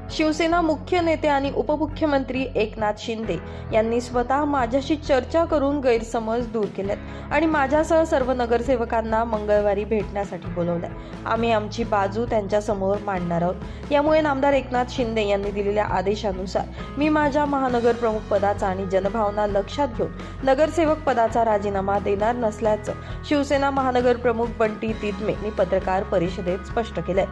शिवसेना मुख्य नेते आणि उपमुख्यमंत्री एकनाथ शिंदे यांनी स्वतः माझ्याशी चर्चा करून गैरसमज दूर केलेत आणि माझ्यासह सर्व नगरसेवकांना मंगळवारी भेटण्यासाठी बोलवलंय. आम्ही आमची बाजू त्यांच्या समोर मांडणार आहोत. यामुळे नामदार एकनाथ शिंदे यांनी दिलेल्या आदेशानुसार मी माझ्या महानगर प्रमुख पदाचा आणि जनभावना लक्षात घेऊन नगरसेवक पदाचा राजीनामा देणार नसल्याचं शिवसेना महानगर प्रमुख बंटी तितमे यांनी पत्रकार परिषदेत स्पष्ट केलंय.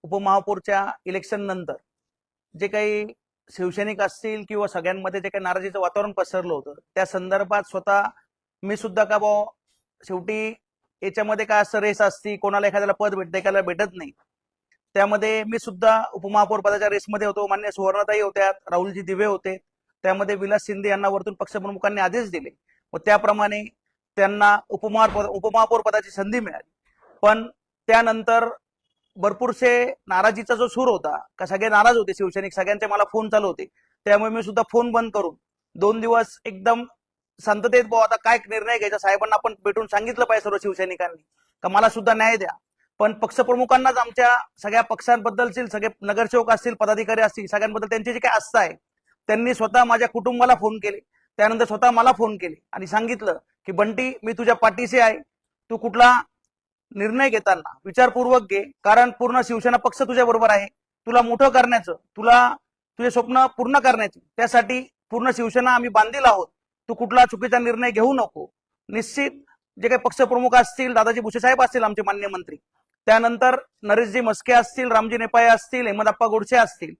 उपमहापौरच्या इलेक्शन नंतर जे काही शिवसैनिक असतील किंवा सगळ्यांमध्ये जे काही नाराजीचं वातावरण पसरलं होतं त्या संदर्भात स्वतः मी सुद्धा का शेवटी याच्यामध्ये काय असं रेस असती, कोणाला एखाद्याला पद भेटते एखाद्याला भेटत नाही. त्यामध्ये मी सुद्धा उपमहापौर पदाच्या रेसमध्ये होतो. मान्य सुवर्णताई होत्या, राहुलजी दिवे होते. त्यामध्ये विलास शिंदे यांना वरतून पक्षप्रमुखांनी आदेश दिले व त्याप्रमाणे त्यांना उपमहापौर पदाची संधी मिळाली. पण त्यानंतर भरपूरसे नाराजीचा जो सूर होता का सगळे नाराज होते शिवसैनिक, सगळ्यांचे मला फोन चालू होते. त्यामुळे मी सुद्धा फोन बंद करून 2 दिवस एकदम शांततेत आता काय निर्णय घ्यायचा, साहेबांना आपण भेटून सांगितलं पाहिजे सर्व शिवसैनिकांनी का मला सुद्धा न्याय द्या. पण पक्षप्रमुखांनाच आमच्या सगळ्या पक्षांबद्दलची सगळे नगरसेवक असतील, पदाधिकारी असतील, सगळ्यांबद्दल त्यांची जी काय आस्था आहे त्यांनी स्वतः माझ्या कुटुंबाला फोन केले, त्यानंतर स्वतः मला फोन केले आणि सांगितलं की बंटी मी तुझ्या पाठीशी आहे, तू कुठला निर्णय घेताना विचारपूर्वक घे, कारण पूर्ण शिवसेना पक्ष तुझ्या बरोबर आहे. तुला मोठं करण्याचं, तुला तुझे स्वप्न पूर्ण करण्याचे, त्यासाठी पूर्ण शिवसेना आम्ही बांधील आहोत. तू कुठला चुकीचा निर्णय घेऊ नको. निश्चित जे काही पक्षप्रमुख असतील, दादाजी भुसे साहेब असतील आमचे मान्य मंत्री, त्यानंतर नरेशजी मस्के असतील, रामजी नेपाळे असतील, अहमदप्पा गोडसे असतील,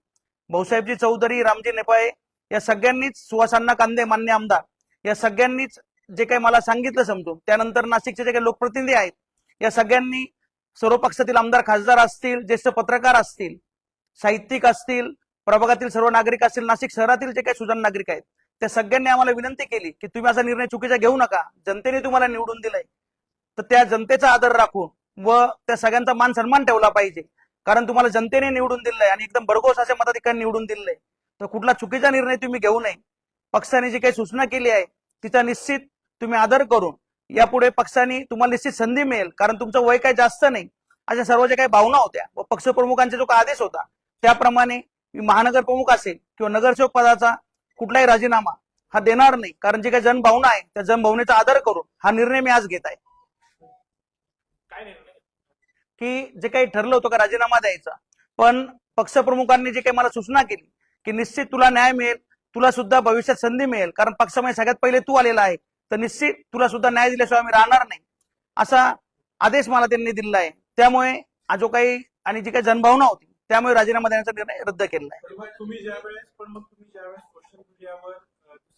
भाऊसाहेबजी चौधरी, रामजी नेपाळे, या सगळ्यांनीच, सुहासांना कांदे मान्य आमदार, या सगळ्यांनीच जे काही मला सांगितलं समजून, त्यानंतर नाशिकचे जे काही लोकप्रतिनिधी आहेत या सगळ्यांनी, सर्व पक्षातील आमदार खासदार असतील, ज्येष्ठ पत्रकार असतील, साहित्यिक असतील, प्रभागातील सर्व नागरिक असतील, नाशिक शहरातील जे काही सुजाण नागरिक आहेत त्या सगळ्यांनी आम्हाला विनंती केली की तुम्ही असा निर्णय चुकीचा घेऊ नका. जनतेने तुम्हाला निवडून दिलंय तर त्या जनतेचा आदर राखून व त्या सगळ्यांचा मान सन्मान ठेवला पाहिजे. कारण तुम्हाला जनतेने निवडून दिलंय आणि एकदम भरघोस अशा मताधिकाऱ्यांनी निवडून दिलंय, तर कुठला चुकीचा निर्णय तुम्ही घेऊ नये. पक्षाने जी काही सूचना केली आहे तिचा निश्चित तुम्ही आदर करून यापुढे पक्षाने तुम्हाला निश्चित संधी मिळेल, कारण तुमचं वय काही जास्त नाही, अशा सर्व ज्या काही भावना होत्या व पक्षप्रमुखांचा जो काही आदेश होता त्याप्रमाणे मी महानगर प्रमुख असेल किंवा नगरसेवक पदाचा कुठलाही राजीनामा हा देणार नाही. कारण जे काही जनभावना आहे त्या जनभावनेचा आदर करून हा निर्णय मी आज घेत आहे. काय निर्णय की जे काही ठरलं होतं का राजीनामा द्यायचा, पण पक्षप्रमुखांनी जे काही मला सूचना केली की निश्चित तुला न्याय मिळेल, तुला सुद्धा भविष्यात संधी मिळेल, कारण पक्षामध्ये सगळ्यात पहिले तू आलेला आहे, तर निश्चित तुला सुद्धा न्याय दिल्याशिवाय आम्ही राहणार नाही, असा आदेश मला त्यांनी दिला आहे. त्यामुळे हा जो काही आणि जी काही जनभावना होती त्यामुळे राजीनामा देण्याचा निर्णय रद्द केलेला आहे. तुम्ही ज्यावेळेस सोशल मीडियावर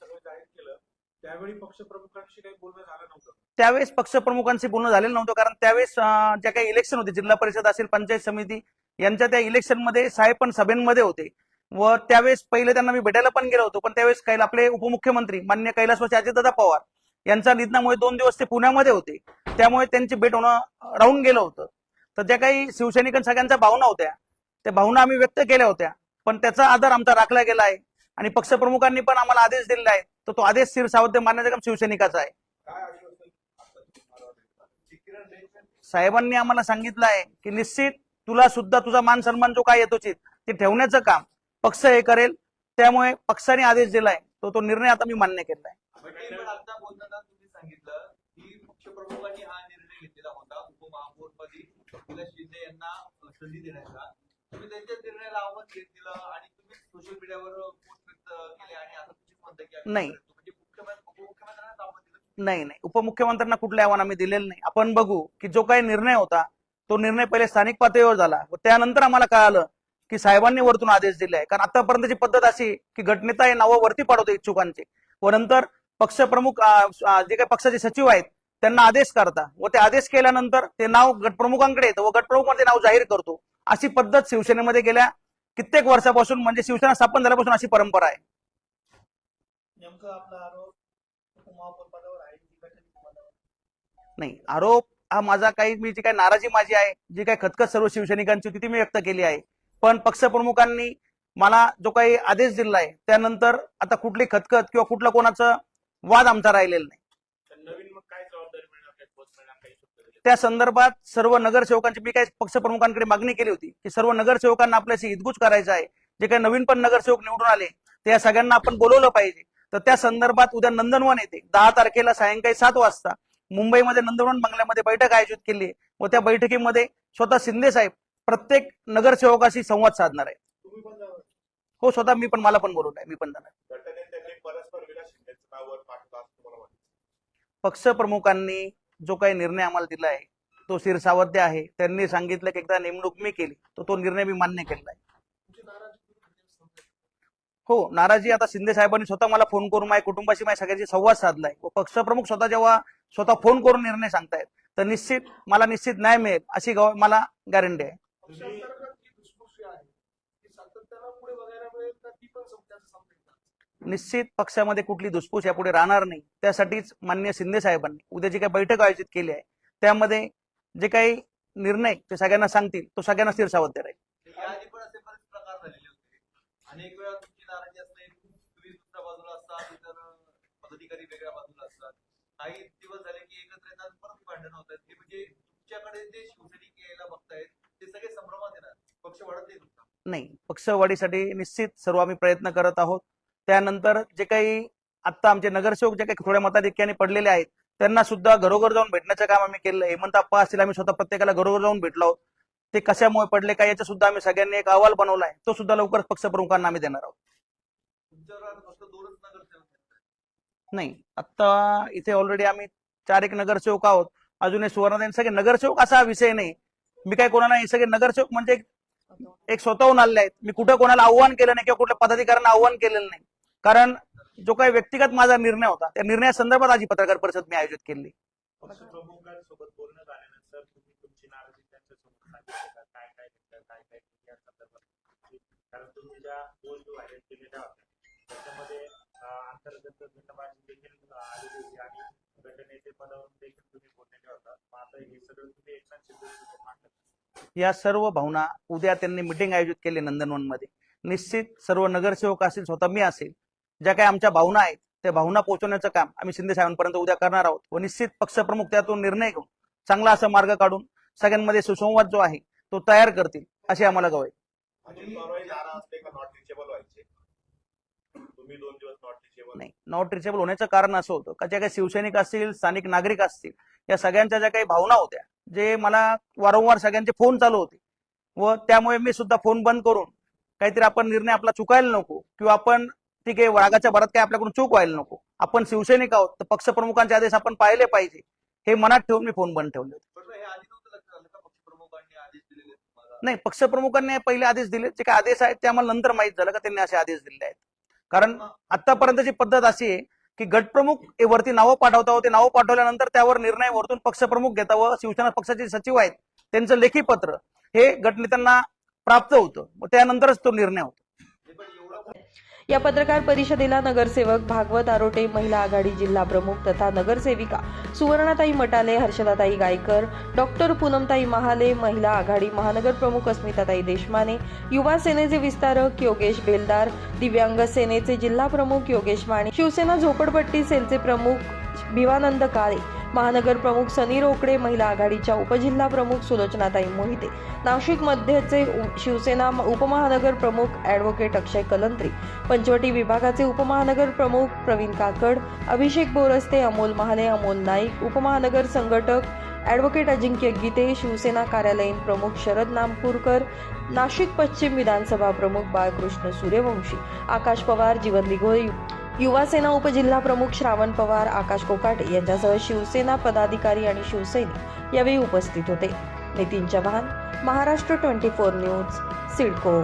सगळं जाहीर केलं त्यावेळी पक्षप्रमुखांशी काही बोलणं झालं नव्हतं? त्यावेळेस पक्षप्रमुखांशी बोलणं झालेलं नव्हतं, कारण त्यावेळेस ज्या काही इलेक्शन होते, जिल्हा परिषद असेल, पंचायत समिती यांच्या त्या इलेक्शन मध्ये साहेब पण सभेमध्ये होते व त्यावेळेस पहिले त्यांना मी भेटायला पण गेलो होतो. पण त्यावेळेस काही आपले उपमुख्यमंत्री मान्य कैलासवासी अजितदादा पवार यांच्या निधनामुळे 2 दिवस ते पुण्यामध्ये होते, त्यामुळे त्यांची भेट होणं राहून गेलं होतं. तर ज्या काही शिवसैनिकां सगळ्यांच्या भावना होत्या त्या भावना आम्ही व्यक्त केल्या होत्या, पण त्याचा आदर आमचा राखला गेला आहे आणि पक्षप्रमुखांनी पण आम्हाला आदेश दिलेला आहे, तर तो आदेश शिरसावध्ये मानण्याचं काम शिवसैनिकाचा आहे. साहेबांनी आम्हाला सांगितलं आहे की निश्चित तुला सुद्धा तुझा मान सन्मान जो काय येतोच ते ठेवण्याचं काम पक्ष हे करेल. त्यामुळे पक्षाने आदेश दिलाय तो निर्णय आता मी मान्य केलाय. आता बोलताना तुम्ही सांगितलं की पक्षप्रमुखांनी हा निर्णय घेतलेला होता उपमहापौरपदी विलास शिंदे यांना संधी देण्याचा. तुम्ही त्यांच्या निर्णयाला आव्हान दिलं आणि तुम्ही सोशल मीडियावर पोस्ट व्यक्त केले आणि आता तुम्ही म्हणता की नाही, म्हणजे उपमुख्यमंत्र्यांना आव्हान दिलं? नाही, उपमुख्यमंत्र्यांना कुठले आव्हान आम्ही दिलेलं नाही. आपण बघू की जो काही निर्णय होता तो निर्णय पहिले स्थानिक पातळीवर झाला व त्यानंतर आम्हाला कळालं की साहेबांनी वरतून आदेश दिले आहे. कारण आतापर्यंतची पद्धत अशी की गटनेता हे नावं वरती पाठवतो इच्छुकांचे व नंतर पक्षप्रमुख जे काही पक्षाचे सचिव आहेत त्यांना आदेश करता व ते आदेश केल्यानंतर ते नाव गटप्रमुखांकडे येतं व गटप्रमुख ते नाव जाहीर करतो. अशी पद्धत शिवसेनेमध्ये गेल्या कित्येक वर्षापासून, म्हणजे शिवसेना स्थापन झाल्यापासून अशी परंपरा आहे. नेमकं आपला आरोप उपमहापौर पदावर आहे नाही, आरोप हा माझा काही, मी जी काही नाराजी माझी आहे, जी काही खतखत सर्व शिवसैनिकांची होती ती मी व्यक्त केली आहे. पण पक्षप्रमुखांनी मला जो काही आदेश दिला आहे त्यानंतर आता कुठली खतखत किंवा कुठला कोणाचा वाद आमचा राहिलेला नाही. नवीन मग काय जबाबदारी मिळणार? त्या संदर्भात सर्व नगरसेवकांची मी काही पक्षप्रमुखांकडे मागणी केली होती की सर्व नगरसेवकांना आपल्याशी हितगुज करायचं आहे. जे काही नवीन पण नगरसेवक निवडून आले ते या सगळ्यांना आपण बोलवलं पाहिजे. तर त्या संदर्भात उद्या नंदनवन येते 10 तारखेला सायंकाळी 7 वाजता मुंबईमध्ये नंदनवन बंगल्यामध्ये बैठक आयोजित केली आहे व त्या बैठकीमध्ये स्वतः शिंदे साहेब प्रत्येक नगरसेवकाशी संवाद साधणार आहे. तुम्ही पण जाणार? हो, स्वतः मी पण, मला पण बोलवलं आहे, मी पण जाणार. घटनेत त्यांनी परस्पर विलास शिंदेचं नाव वर पाठवलं असं तुम्हाला वाटतं? पक्षप्रमुखांनी जो काही निर्णय आम्हाला दिला आहे तो शिरसावध्य आहे. त्यांनी सांगितलं की एकदा नेमणूक मी केली तर तो निर्णय मी मान्य केला आहे. हो, नाराजी आता शिंदे साहेबांनी स्वतः मला फोन करून माझ्या कुटुंबाशी माझ्या सगळ्यांशी संवाद साधलाय व पक्षप्रमुख स्वतः जेव्हा स्वतः फोन करून निर्णय सांगतायत तर मला निश्चित न्याय मिळेल अशी मला गॅरंटी आहे. निश्चित पक्षामध्ये कुठली धुसफूस यापुढे राहणार नाही. त्यासाठीच माननीय शिंदे साहेबांनी उद्या जी काही बैठक आयोजित केली आहे त्यामध्ये जे काही निर्णय ते सगळ्यांना सांगतील तो सगळ्यांना शिरसावध्य राहील. याआधी पण असे बरेच प्रकार झालेले होते. अनेक वेळा तुमची नाराजी असते, तुम्ही दुसऱ्या बाजूला असतात, इतर पदाधिकारी वेगळ्या बाजूला असतात. काही दिवस झाले की एकत्र येतात, परत भांडण होत आहेत. म्हणजे तुमच्याकडे जे शिवसैनिक यायला बघतायत ते सगळे संभ्रमात येणार, पक्ष वाढत नाही तुमचा? नाही, पक्षवाढीसाठी निश्चित सर्व आम्ही प्रयत्न करत आहोत. त्यानंतर जे काही आता आमचे नगरसेवक जे काही थोड्या मताधिक्याने पडलेले आहेत त्यांना सुद्धा घरोघर जाऊन भेटण्याचं काम आम्ही केलं. हेमंत आप्पा असतील, आम्ही स्वतः प्रत्येकाला घरोघर जाऊन भेटलो आहोत. ते कशामुळे पडले काय याचा सुद्धा आम्ही सगळ्यांनी एक अहवाल बनवलाय, तो सुद्धा लवकर पक्षप्रमुखांना आम्ही देणार आहोत. तुमच्यावर फक्त 2च नगरसेवक आहेत. नाही, आता इथे ऑलरेडी आम्ही 4 एक नगरसेवक आहोत. अजून हे सुवर्णदेन सगळे नगरसेवक असा विषय नाही. मी काय कोणाला हे सगळे नगरसेवक म्हणजे एक स्वतःहून आलेले आहेत. मी कुठं कोणाला आव्हान केलं नाही किंवा कुठल्या पदाधिकाऱ्यांना आव्हान केलेलं नाही. कारण जो काही व्यक्तिगत माझा निर्णय होता त्या निर्णयासंदर्भात आज ही पत्रकार परिषद मी आयोजित केली. पक्षप्रमुखांसोबत बोलणं झाल्यानंतर तुम्ही तुमची नाराजी त्यांच्यासोबत सांगितली का? काय काय घेतलं, काय काय या संदर्भात? कारण तुम्ही ज्या गोष्टी व्हायरल केलेल्या होत्या त्याच्यामध्ये अंतर्गत घटनाबाजी देखील आलेली होती आणि गटनेते पदावरून देखील तुम्ही बोललेले होता. मग आता हे सगळं तुम्ही एकनाथ शिंदे मांडलं. या सर्व भावना उद्या त्यांनी मिटिंग आयोजित केली नंदनवनमध्ये. निश्चित सर्व नगरसेवक असतील, स्वतः मी असेल, ज्या काही आमच्या भावना आहेत त्या भावना पोहोचवण्याचं काम आम्ही शिंदे साहेबांपर्यंत उद्या करणार आहोत व निश्चित पक्षप्रमुख त्यातून निर्णय घेऊन चांगला असा मार्ग काढून सगळ्यांमध्ये सुसंवाद जो आहे तो तयार करतील अशी आम्हाला गवाही. नाही, नॉट रिचेबल होण्याचं कारण असं होतं का ज्या काही शिवसैनिक असतील, स्थानिक नागरिक असतील, या सगळ्यांच्या ज्या काही भावना होत्या, जे मला वारंवार सगळ्यांचे फोन चालू होते व त्यामुळे मी सुद्धा फोन बंद करून काहीतरी आपण निर्णय आपला चुकायला नको किंवा आपण ठीक आहे वाघाच्या भरात काय आपल्याकडून चूक व्हायला नको, आपण शिवसैनिक आहोत तर पक्षप्रमुखांचे आदेश आपण पाहिले पाहिजे हे मनात ठेवून मी फोन बंद ठेवले होते. हे आधी नव्हतं लक्षात आलं का पक्षप्रमुखांनी आदेश दिलेले तुम्हाला? नाही, पक्षप्रमुखांनी पहिले आदेश दिले. जे काही आदेश आहेत ते आम्हाला नंतर माहित झालं का त्यांनी असे आदेश दिले आहेत. कारण आतापर्यंतची पद्धत अशी आहे की गटप्रमुख वरती नावं पाठवता, ते नावं पाठवल्यानंतर त्यावर निर्णय वरतून पक्षप्रमुख घेता व शिवसेना पक्षाचे सचिव आहेत त्यांचं लेखी पत्र हे गटनेत्यांना प्राप्त होतं व त्यानंतरच तो निर्णय होतो. या पत्रकार परिषदेला नगरसेवक भागवत आरोटे, महिला आघाडी जिल्हा प्रमुख तथा नगरसेविका सुवर्णाताई मटाले, हर्षदाताई गायकर, डॉक्टर पूनमताई महाले, महिला आघाडी महानगर प्रमुख अस्मिताताई देशमाने, युवा सेनेचे विस्तारक योगेश बेलदार, दिव्यांग सेनेचे जिल्हा प्रमुख योगेश माने, शिवसेना झोपडपट्टी सेलचे प्रमुख भिवानंद काळे, महानगर प्रमुख सनी रोकडे, महिला आघाडीच्या उपजिल्हा प्रमुख सुलोचनाताई मोहिते, नाशिक मध्यचे शिवसेना उपमहानगर प्रमुख ॲडव्होकेट अक्षय कलंत्री, पंचवटी विभागाचे उपमहानगर प्रमुख प्रवीण काकड, अभिषेक बोरस्ते, अमोल महाले, अमोल नाईक, उपमहानगर संघटक ॲडव्होकेट अजिंक्य गीते, शिवसेना कार्यालयीन प्रमुख शरद नामपूरकर, नाशिक पश्चिम विधानसभा प्रमुख बाळकृष्ण सूर्यवंशी, आकाश पवार, जीवन लिघोळे, युवा सेना उपजिल्हा प्रमुख श्रावण पवार, आकाश कोकाटे यांच्यासह शिवसेना पदाधिकारी आणि शिवसैनिक यावेळी उपस्थित होते. नितीन चव्हाण, महाराष्ट्र 24 न्यूज, सिडको.